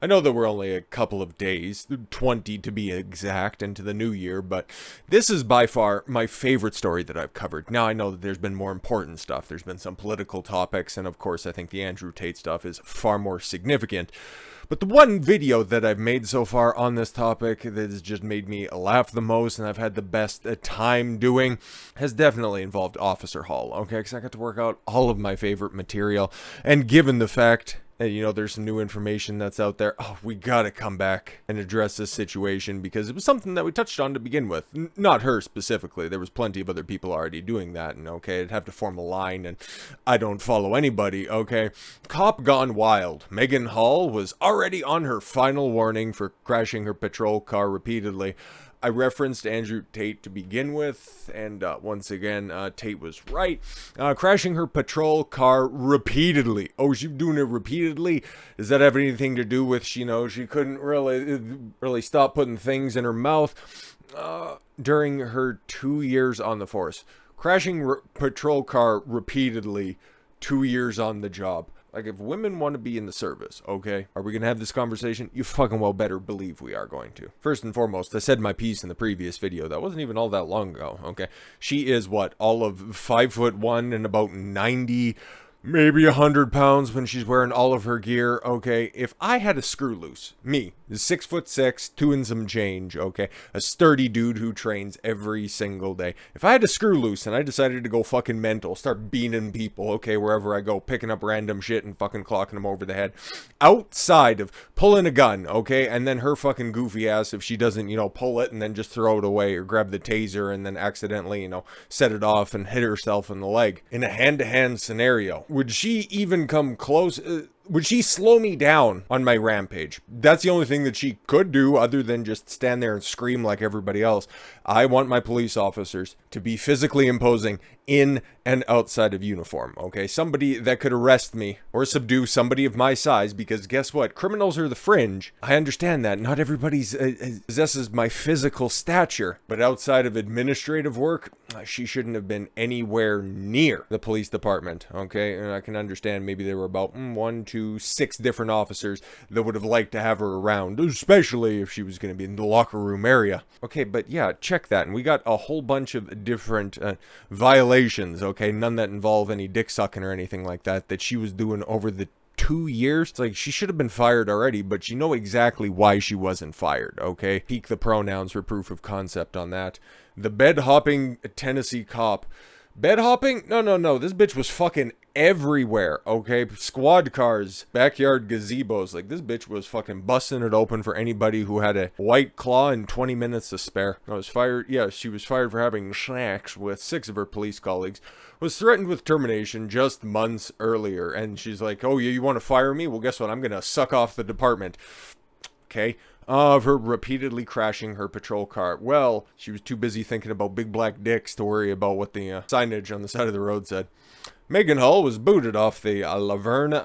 I know that we're only a couple of days, 20 to be exact, into the new year, but this is by far my favorite story that I've covered. Now, I know that there's been more important stuff. There's been some political topics, and of course, I think the Andrew Tate stuff is far more significant. But the one video that I've made so far on this topic that has just made me laugh the most and I've had the best time doing has definitely involved Officer Hall, okay? Because I got to work out all of my favorite material, and given the fact there's some new information that's out there. Oh, we gotta come back and address this situation because it was something that we touched on to begin with. Not her specifically. There was plenty of other people already doing that, and okay, I'd have to form a line, and I don't follow anybody, okay? Cop gone wild. Maegan Hall was already on her final warning for crashing her patrol car repeatedly. I referenced Andrew Tate to begin with, and once again, Tate was right. Crashing her patrol car repeatedly. Oh, she's doing it repeatedly? Does that have anything to do with she couldn't really stop putting things in her mouth during her 2 years on the force? Crashing patrol car repeatedly, 2 years on the job. Like, if women want to be in the service, okay, are we going to have this conversation? You fucking well better believe we are going to. First and foremost, I said my piece in the previous video. That wasn't even all that long ago, okay? She is, what, all of 5'1" and about 90, maybe 100 pounds when she's wearing all of her gear, okay? If I had a screw loose, me, 6'6", 2 and some change, okay? A sturdy dude who trains every single day. If I had a screw loose and I decided to go fucking mental, start beaning people, okay, wherever I go, picking up random shit and fucking clocking them over the head, outside of pulling a gun, okay? And then her fucking goofy ass, if she doesn't, pull it and then just throw it away or grab the taser and then accidentally, set it off and hit herself in the leg. In a hand-to-hand scenario, would she even come close? Would she slow me down on my rampage? That's the only thing that she could do other than just stand there and scream like everybody else. I want my police officers to be physically imposing in and outside of uniform, okay? Somebody that could arrest me or subdue somebody of my size, because guess what? Criminals are the fringe. I understand that. Not everybody possesses my physical stature, but outside of administrative work, she shouldn't have been anywhere near the police department, okay? And I can understand maybe there were about 1, 2, 6 different officers that would have liked to have her around, especially if she was going to be in the locker room area. Okay, but yeah, check that. And we got a whole bunch of different violations, okay? None that involve any dick sucking or anything like that, that she was doing over the 2 years. It's like she should have been fired already, but you know exactly why she wasn't fired, okay? Peek the pronouns for proof of concept on that. The bed hopping Tennessee cop. Bed hopping? No. This bitch was fucking everywhere, okay? Squad cars, backyard gazebos. Like, this bitch was fucking busting it open for anybody who had a white claw and 20 minutes to spare. I was fired. Yeah, she was fired for having snacks with 6 of her police colleagues. Was threatened with termination just months earlier. And she's like, oh, yeah, you want to fire me? Well, guess what? I'm going to suck off the department. Okay? Of her repeatedly crashing her patrol car. Well, she was too busy thinking about big black dicks to worry about what the signage on the side of the road said. Maegan Hall was booted off the Vergne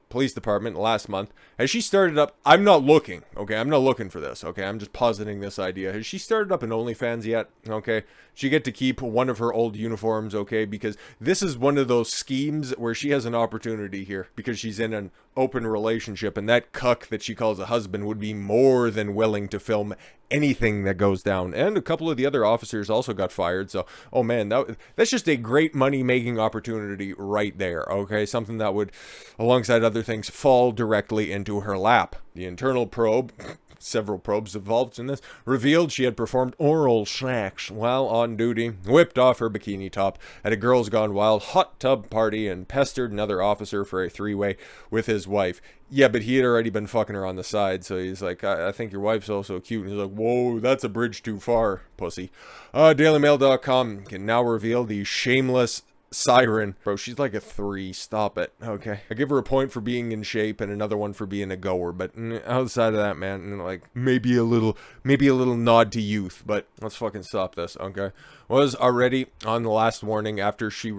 Police Department last month. Has she started up? I'm not looking, okay? I'm not looking for this, okay? I'm just positing this idea. Has she started up an OnlyFans yet? Okay? She get to keep one of her old uniforms, okay? Because this is one of those schemes where she has an opportunity here because she's in an open relationship, and that cuck that she calls a husband would be more than willing to film anything that goes down. And a couple of the other officers also got fired. So, oh man, that's just a great money-making opportunity right there, okay? Something that would, alongside other things, fall directly into her lap. The internal probe, several probes involved in this, revealed she had performed oral sex while on duty, whipped off her bikini top at a Girls Gone Wild hot tub party, and pestered another officer for a 3-way with his wife. Yeah, but he had already been fucking her on the side, so he's like, I think your wife's also cute. And he's like, whoa, that's a bridge too far, pussy. DailyMail.com can now reveal the shameless siren. Bro, she's like a 3. Stop it. Okay. I give her a point for being in shape and another one for being a goer, but outside of that, man, like, maybe a little nod to youth, but let's fucking stop this, okay? Was already on the last warning after she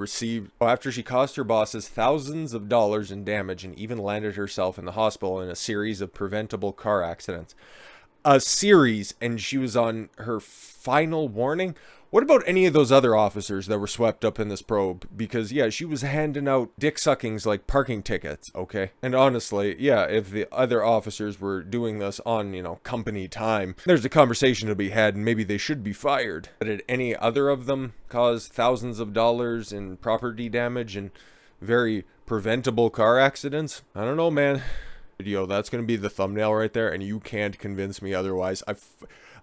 cost her bosses thousands of dollars in damage and even landed herself in the hospital in a series of preventable car accidents. A series, and she was on her final warning? What about any of those other officers that were swept up in this probe? Because, yeah, she was handing out dick suckings like parking tickets, okay? And honestly, yeah, if the other officers were doing this on, you know, company time, there's a conversation to be had and maybe they should be fired. But did any other of them cause thousands of dollars in property damage and very preventable car accidents? I don't know, man. Video, that's going to be the thumbnail right there, and you can't convince me otherwise.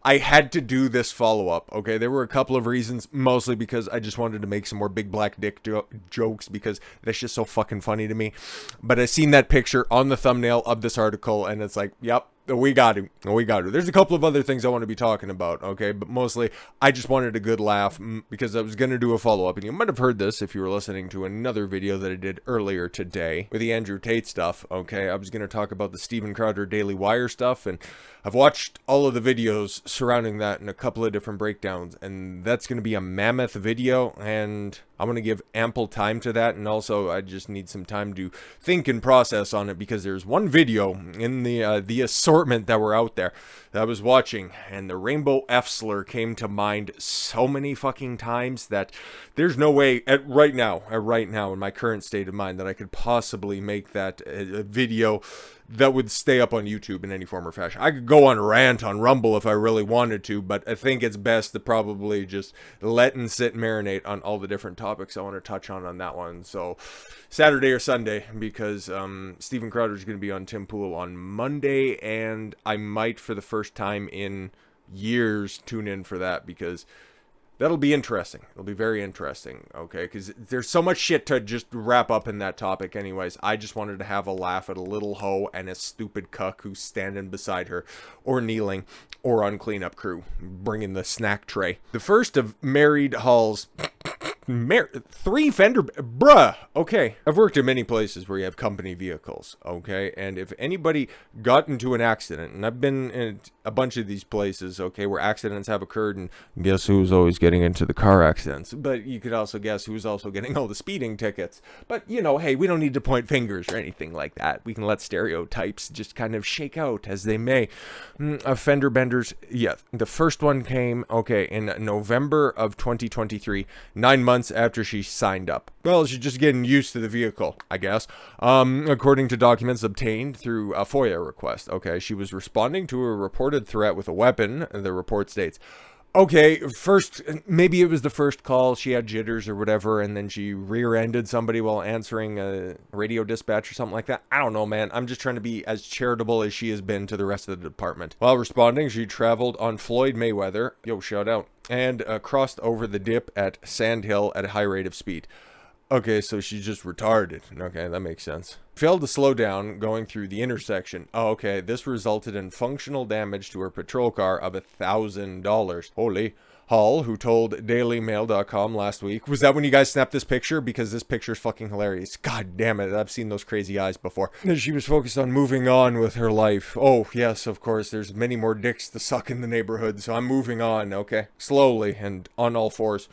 I had to do this follow-up, okay? There were a couple of reasons, mostly because I just wanted to make some more big black dick jokes because that's just so fucking funny to me. But I seen that picture on the thumbnail of this article, and it's like, yep, we got to. We got to. There's a couple of other things I want to be talking about, okay? But mostly, I just wanted a good laugh because I was going to do a follow-up. And you might have heard this if you were listening to another video that I did earlier today with the Andrew Tate stuff, okay? I was going to talk about the Steven Crowder Daily Wire stuff, and I've watched all of the videos surrounding that in a couple of different breakdowns, and that's going to be a mammoth video, and I'm going to give ample time to that, and also I just need some time to think and process on it because there's one video in the assortment that were out there that I was watching, and the rainbow F slur came to mind so many fucking times that there's no way right now in my current state of mind that I could possibly make that a video that would stay up on YouTube in any form or fashion. I could go on a rant on Rumble if I really wanted to, but I think it's best to probably just let and sit and marinate on all the different topics I want to touch on that one. So Saturday or Sunday, because Steven Crowder is going to be on Tim Pool on Monday, and I might for the first time in years tune in for that because that'll be interesting. It'll be very interesting, okay? Because there's so much shit to just wrap up in that topic anyways. I just wanted to have a laugh at a little hoe and a stupid cuck who's standing beside her or kneeling or on cleanup crew, bringing the snack tray. The first of Married Hall's... 3 fender... Bruh! Okay. I've worked in many places where you have company vehicles, okay? And if anybody got into an accident, and I've been in a bunch of these places, okay, where accidents have occurred, and guess who's always getting into the car accidents? But you could also guess who's also getting all the speeding tickets. But, you know, hey, we don't need to point fingers or anything like that. We can let stereotypes just kind of shake out as they may. Fender benders, yeah. The first one came, okay, in November of 2023, 9 months after she signed up. Well, she's just getting used to the vehicle, I guess. According to documents obtained through a FOIA request. Okay, she was responding to a reported threat with a weapon, the report states. Okay, first, maybe it was the first call, she had jitters or whatever, and then she rear-ended somebody while answering a radio dispatch or something like that. I don't know, man. I'm just trying to be as charitable as she has been to the rest of the department. While responding, she traveled on Floyd Mayweather, yo, shout out, and crossed over the dip at Sand Hill at a high rate of speed. Okay, so she's just retarded. Okay, that makes sense. Failed to slow down going through the intersection. Oh, okay, this resulted in functional damage to her patrol car of $1,000. Holy. Hall, who told DailyMail.com last week. Was that when you guys snapped this picture? Because this picture's fucking hilarious. God damn it, I've seen those crazy eyes before. She was focused on moving on with her life. Oh, yes, of course, there's many more dicks to suck in the neighborhood, so I'm moving on, okay? Slowly and on all fours.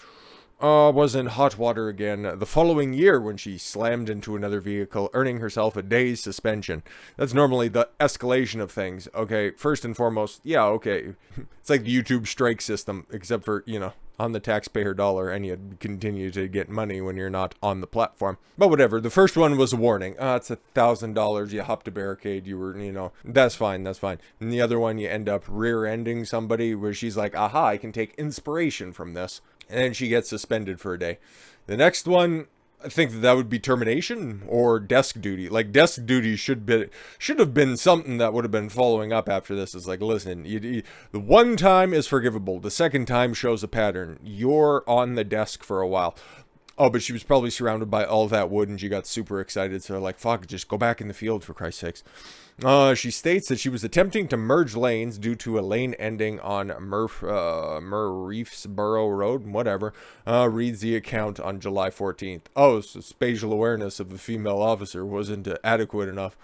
Was in hot water again the following year when she slammed into another vehicle, earning herself a day's suspension. That's normally the escalation of things. Okay, first and foremost, yeah, okay. It's like the YouTube strike system, except for, you know, on the taxpayer dollar, and you continue to get money when you're not on the platform. But whatever, the first one was a warning. It's $1,000, you hopped a barricade, you were, you know, that's fine, that's fine. And the other one, you end up rear-ending somebody where she's like, aha, I can take inspiration from this. And then she gets suspended for a day. The next one, I think that would be termination or desk duty. Like, desk duty should have been something that would have been following up after this. It's like, listen, the one time is forgivable. The second time shows a pattern. You're on the desk for a while. Oh, but she was probably surrounded by all that wood and she got super excited. So like, fuck, just go back in the field for Christ's sakes. She states that she was attempting to merge lanes due to a lane ending on Murreefsboro Road, whatever, reads the account on July 14th. Oh, so spatial awareness of a female officer wasn't adequate enough.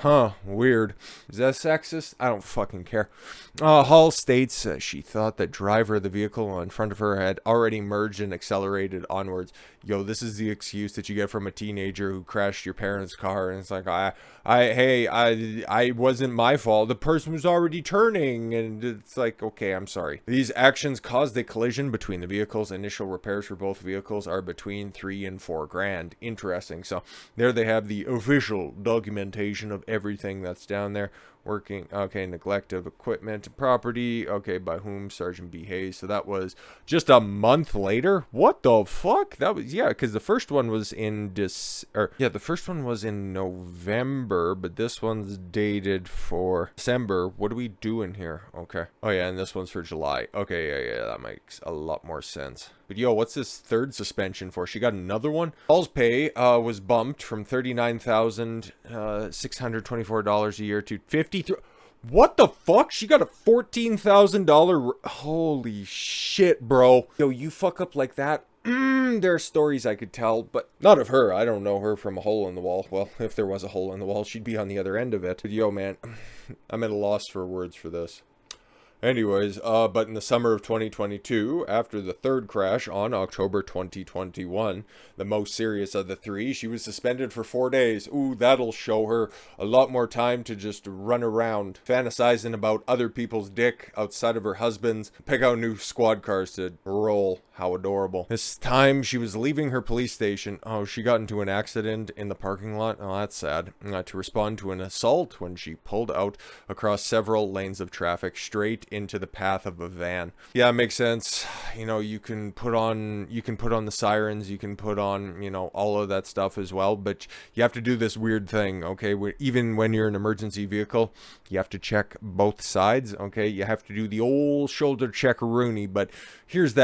Huh, weird. Is that sexist? I don't fucking care. Hall states she thought the driver of the vehicle in front of her had already merged and accelerated onwards. Yo, this is the excuse that you get from a teenager who crashed your parents' car, and it's like, I wasn't my fault. The person was already turning, and it's like, okay, I'm sorry. These actions caused a collision between the vehicles. Initial repairs for both vehicles are between $3 and $4 grand. Interesting. So there they have the official documentation of everything that's down there. Working, okay, neglect of equipment and property, okay, by whom? Sergeant B. Hayes. So that was just a month later? What the fuck? That was, yeah, because the first one was in the first one was in November, but this one's dated for December. What are we doing here? Okay. Oh yeah, and this one's for July. Okay, yeah, that makes a lot more sense. But yo, what's this third suspension for? She got another one? Hall's pay was bumped from $39,624 a year to $53. What the fuck? She got a $14,000. Holy shit, bro. Yo, you fuck up like that. There are stories I could tell, but not of her. I don't know her from a hole in the wall. Well, if there was a hole in the wall, she'd be on the other end of it. But yo, man, I'm at a loss for words for this. Anyways, but in the summer of 2022, after the third crash on October 2021, the most serious of the three, she was suspended for 4 days. Ooh, that'll show her a lot more time to just run around, fantasizing about other people's dick outside of her husband's, pick out new squad cars to roll. How adorable. This time she was leaving her police station. Oh, she got into an accident in the parking lot. Oh, that's sad. To respond to an assault when she pulled out across several lanes of traffic straight into the path of a van. Yeah, it makes sense. You know, you can put on the sirens, you can put on, you know, all of that stuff as well, but you have to do this weird thing, okay? Even when you're an emergency vehicle, you have to check both sides, okay? You have to do the old shoulder check-a-rooney, but here's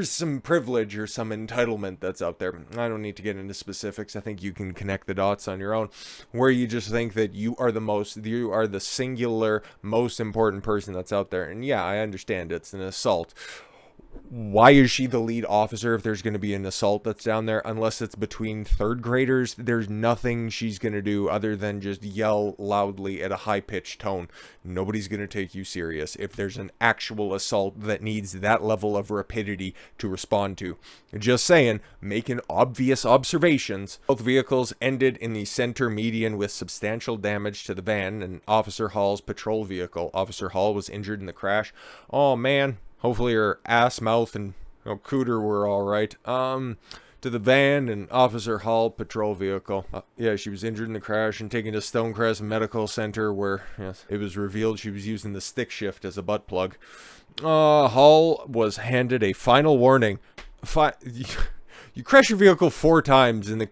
some privilege or some entitlement that's out there. I don't need to get into specifics. I think you can connect the dots on your own, where you just think that you are the singular most important person that's out there. And yeah, I understand it's an assault. Why is she the lead officer if there's going to be an assault that's down there? Unless it's between third graders, there's nothing she's going to do other than just yell loudly at a high-pitched tone. Nobody's going to take you serious if there's an actual assault that needs that level of rapidity to respond to. Just saying, making obvious observations. Both vehicles ended in the center median with substantial damage to the van and Officer Hall's patrol vehicle. Officer Hall was injured in the crash. Oh, man. Hopefully her ass, mouth, and cooter were all right. To the van and Officer Hall patrol vehicle. Yeah, she was injured in the crash and taken to Stonecrest Medical Center, where it was revealed she was using the stick shift as a butt plug. Hall was handed a final warning. You crash your vehicle 3 times in the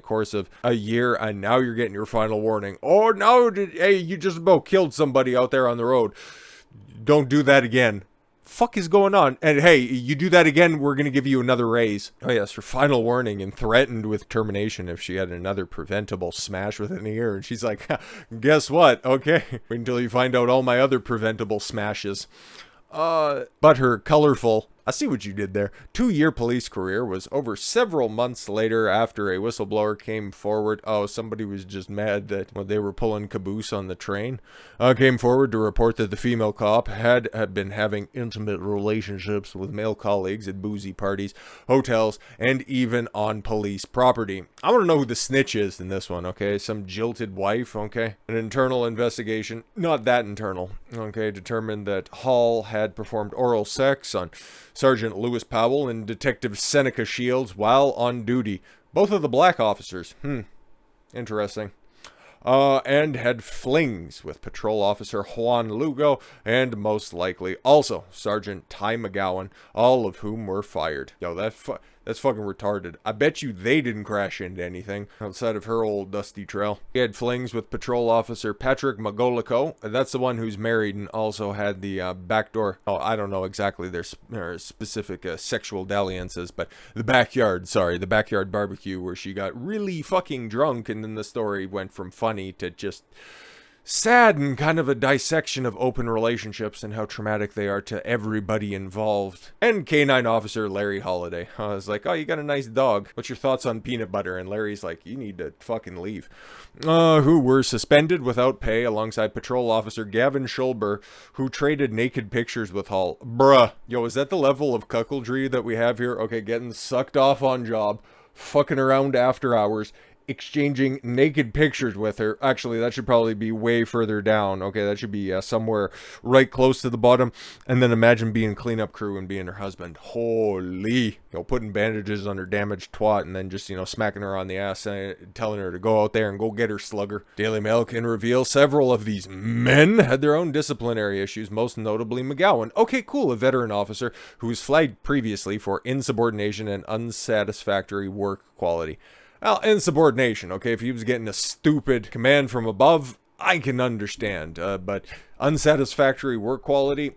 course of a year, and now you're getting your final warning. Oh no! Hey, you just about killed somebody out there on the road. Don't do that again. Fuck is going on? And hey, you do that again, we're going to give you another raise. Oh yes, her final warning, and threatened with termination if she had another preventable smash within a year. And she's like, guess what? Okay, wait until you find out all my other preventable smashes. But her colorful, I see what you did there, 2-year police career was over several months later after a whistleblower came forward. Oh, somebody was just mad that they were pulling caboose on the train. Came forward to report that the female cop had been having intimate relationships with male colleagues at boozy parties, hotels, and even on police property. I want to know who the snitch is in this one, okay? Some jilted wife, okay? An internal investigation, not that internal, okay, determined that Hall had performed oral sex on Sergeant Lewis Powell and Detective Seneca Shields while on duty. Both of the black officers. Interesting. And had flings with Patrol Officer Juan Lugo and most likely also Sergeant Ty McGowan, all of whom were fired. Yo, that's fucking retarded. I bet you they didn't crash into anything outside of her old dusty trail. He had flings with Patrol Officer Patrick Magolico. That's the one who's married and also had the backdoor. Oh, I don't know exactly their specific sexual dalliances, but the backyard barbecue where she got really fucking drunk, and then the story went from funny to just sad and kind of a dissection of open relationships and how traumatic they are to everybody involved. And Canine Officer Larry Holiday. I was like, oh, you got a nice dog. What's your thoughts on peanut butter? And Larry's like, you need to fucking leave. Who were suspended without pay alongside Patrol Officer Gavin Schulber, who traded naked pictures with Hall. Bruh. Yo, is that the level of cuckoldry that we have here? Okay, getting sucked off on job, fucking around after hours, exchanging naked pictures with her. Actually, that should probably be way further down. Okay, that should be somewhere right close to the bottom. And then imagine being cleanup crew and being her husband. Holy. Putting bandages on her damaged twat and then just, smacking her on the ass and telling her to go out there and go get her slugger. Daily Mail can reveal several of these men had their own disciplinary issues, most notably McGowan. Okay, cool, a veteran officer who was flagged previously for insubordination and unsatisfactory work quality. Well, insubordination, okay, if he was getting a stupid command from above, I can understand, but unsatisfactory work quality,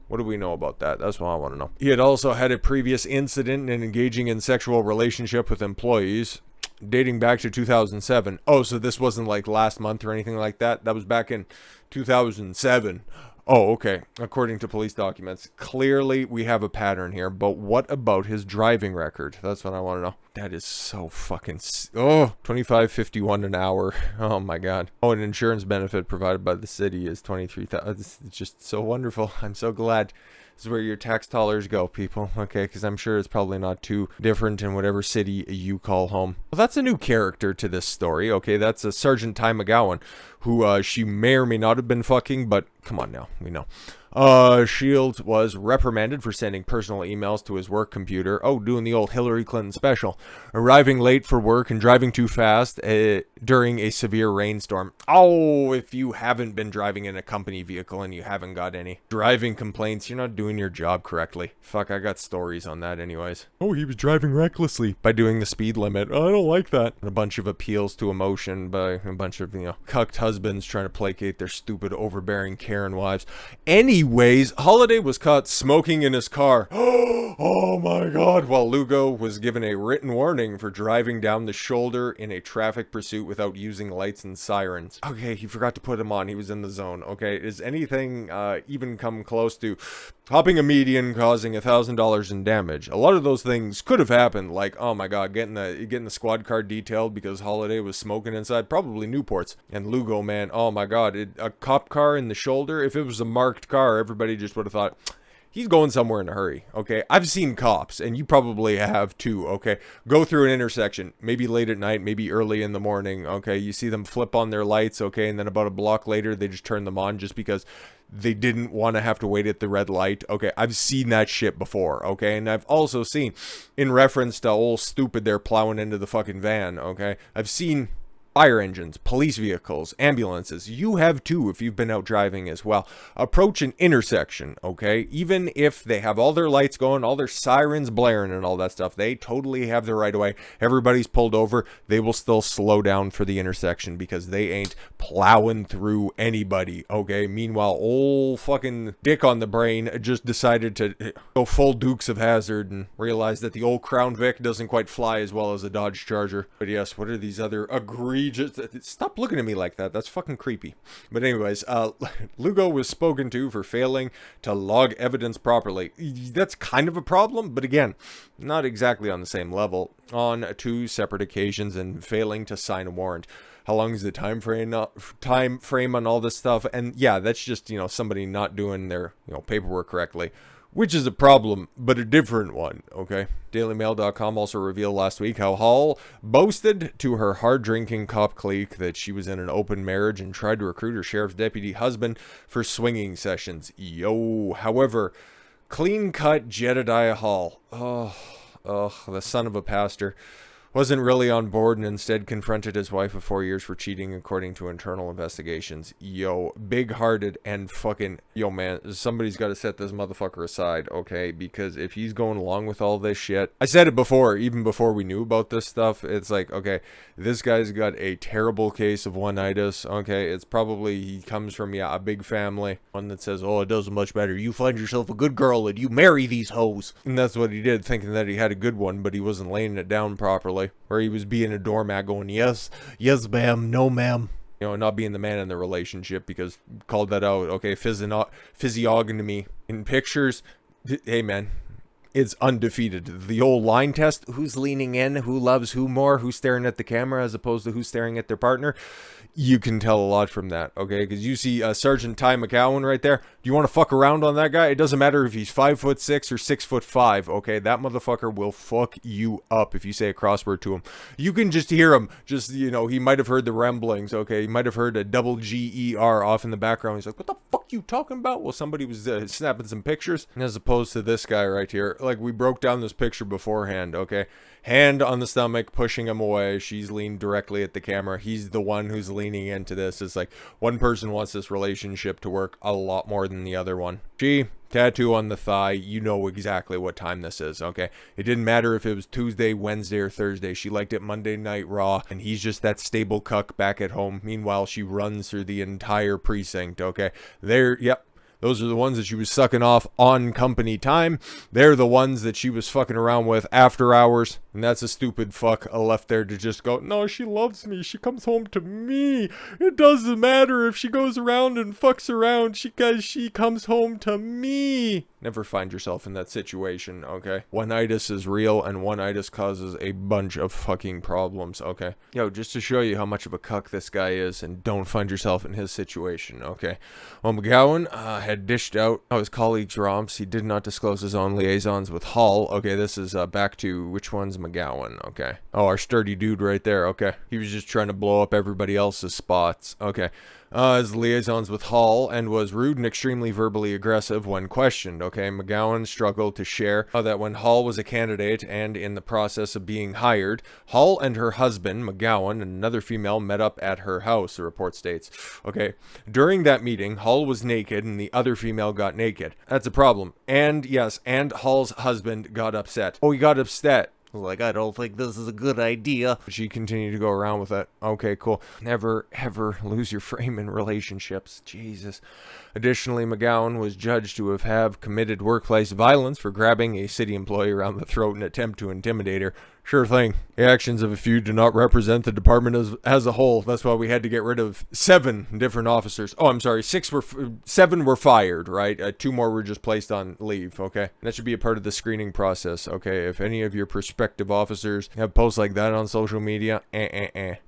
what do we know about that? That's what I want to know. He had also had a previous incident in engaging in sexual relationship with employees, dating back to 2007. Oh, so this wasn't like last month or anything like that? That was back in 2007. Oh, okay. According to police documents, clearly we have a pattern here, but what about his driving record? That's what I want to know. That is so fucking... $25.51 an hour. Oh my god. Oh, an insurance benefit provided by the city is $23,000. It's just so wonderful. I'm so glad. This is where your tax dollars go, people. Okay, because I'm sure it's probably not too different in whatever city you call home. Well, that's a new character to this story. Okay, that's a Sergeant Ty McGowan, who she may or may not have been fucking, but come on now, we know. Shields was reprimanded for sending personal emails to his work computer. Oh, doing the old Hillary Clinton special. Arriving late for work and driving too fast during a severe rainstorm. Oh, if you haven't been driving in a company vehicle and you haven't got any driving complaints, you're not doing your job correctly. Fuck, I got stories on that anyways. Oh, he was driving recklessly by doing the speed limit. Oh, I don't like that. And a bunch of appeals to emotion by a bunch of, cucked husbands trying to placate their stupid, overbearing Karen wives. Anyways, Holiday was caught smoking in his car. Oh my god. While Lugo was given a written warning for driving down the shoulder in a traffic pursuit without using lights and sirens. Okay, he forgot to put him on. He was in the zone. Okay, is anything even come close to hopping a median causing $1,000 in damage? A lot of those things could have happened, like, oh my god, getting the squad car detailed because Holiday was smoking inside, probably Newports. And Lugo, man, oh my god, a cop car in the shoulder, if it was a marked car, everybody just would have thought, he's going somewhere in a hurry, okay? I've seen cops, and you probably have too, okay? Go through an intersection, maybe late at night, maybe early in the morning, okay? You see them flip on their lights, okay? And then about a block later, they just turn them on just because they didn't want to have to wait at the red light, okay? I've seen that shit before, okay? And I've also seen, in reference to old stupid they're plowing into the fucking van, okay? I've seen fire engines, police vehicles, ambulances. You have too if you've been out driving as well. Approach an intersection, okay? Even if they have all their lights going, all their sirens blaring and all that stuff, they totally have the right of way. Everybody's pulled over. They will still slow down for the intersection because they ain't plowing through anybody, okay? Meanwhile, old fucking dick on the brain just decided to go full Dukes of Hazzard and realize that the old Crown Vic doesn't quite fly as well as a Dodge Charger. But yes, what are these other stop looking at me like that. That's fucking creepy. But anyways, Lugo was spoken to for failing to log evidence properly. That's kind of a problem, but again, not exactly on the same level. On 2 separate occasions and failing to sign a warrant. How long is the time frame on all this stuff? And yeah, that's just, somebody not doing their, paperwork correctly. Which is a problem, but a different one, okay? DailyMail.com also revealed last week how Hall boasted to her hard-drinking cop clique that she was in an open marriage and tried to recruit her sheriff's deputy husband for swinging sessions. Yo, however, clean-cut Jedediah Hall, the son of a pastor, wasn't really on board and instead confronted his wife of 4 years for cheating according to internal investigations. Yo, big-hearted and fucking... Yo, man, somebody's got to set this motherfucker aside, okay? Because if he's going along with all this shit... I said it before, even before we knew about this stuff. It's like, okay, this guy's got a terrible case of one-itis, okay? It's probably... He comes from, a big family. One that says, oh, it doesn't much better. You find yourself a good girl and you marry these hoes. And that's what he did, thinking that he had a good one, but he wasn't laying it down properly. Or he was being a doormat going, yes, ma'am, no, ma'am. you know, not being the man in the relationship, because called that out. Okay, physiognomy in pictures. Hey man, it's undefeated. The old line test, who's leaning in, who loves who more, who's staring at the camera as opposed to who's staring at their partner. You can tell a lot from that, okay? Because you see Sergeant Ty McGowan right there. Do you want to fuck around on that guy? It doesn't matter if he's 5'6" or 6'5", okay? That motherfucker will fuck you up if you say a crossword to him. You can just hear him. Just, you know, he might have heard the rumblings, okay? He might have heard a double G-E-R off in the background. He's like, what the fuck you talking about? Well, somebody was snapping some pictures. As opposed to this guy right here. Like, we broke down this picture beforehand, okay? Hand on the stomach, pushing him away. She's leaned directly at the camera. He's the one who's leaning into this. It's like one person wants this relationship to work a lot more than the other one. She, tattoo on the thigh. You know exactly what time this is, okay? It didn't matter if it was Tuesday, Wednesday, or Thursday. She liked it Monday Night Raw, and he's just that stable cuck back at home. Meanwhile, she runs through the entire precinct, okay? Yep. Those are the ones that she was sucking off on company time. They're the ones that she was fucking around with after hours. And that's a stupid fuck left there to just go, no, she loves me. She comes home to me. It doesn't matter if she goes around and fucks around because she comes home to me. Never find yourself in that situation, okay? One-itis is real, and one-itis causes a bunch of fucking problems, okay? Yo, just to show you how much of a cuck this guy is, and don't find yourself in his situation, okay? Well, McGowan had dished out his colleagues' romps. He did not disclose his own liaisons with Hall. Okay, this is back to which one's McGowan, okay? Oh, our sturdy dude right there, okay? He was just trying to blow up everybody else's spots, okay? His liaisons with Hall, and was rude and extremely verbally aggressive when questioned, okay? McGowan struggled to share that when Hall was a candidate and in the process of being hired, Hall and her husband, McGowan, and another female met up at her house, the report states. Okay, during that meeting, Hall was naked and the other female got naked. That's a problem. And yes, and Hall's husband got upset. Oh, he got upset. Like, I don't think this is a good idea. But she continued to go around with it. Okay, cool. Never, ever lose your frame in relationships. Jesus. Additionally, McGowan was judged to have committed workplace violence for grabbing a city employee around the throat in an attempt to intimidate her. Sure thing. The actions of a few do not represent the department as a whole. That's why we had to get rid of 7 different officers. Oh, I'm sorry. 7 were fired, right? 2 more were just placed on leave, okay? And that should be a part of the screening process, okay? If any of your prospective officers have posts like that on social media,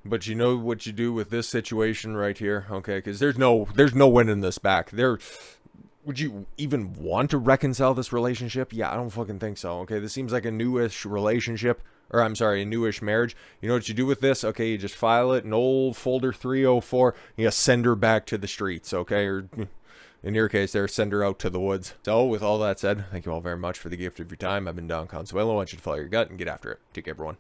But you know what you do with this situation right here, okay? Because there's no winning this back. Would you even want to reconcile this relationship? Yeah, I don't fucking think so, okay? This seems like a newish relationship. Or, I'm sorry, a newish marriage. You know what you do with this? Okay, you just file it in old folder 304. You send her back to the streets, okay? Or, in your case there, send her out to the woods. So, with all that said, thank you all very much for the gift of your time. I've been Don Consuelo. I want you to follow your gut and get after it. Take care, everyone.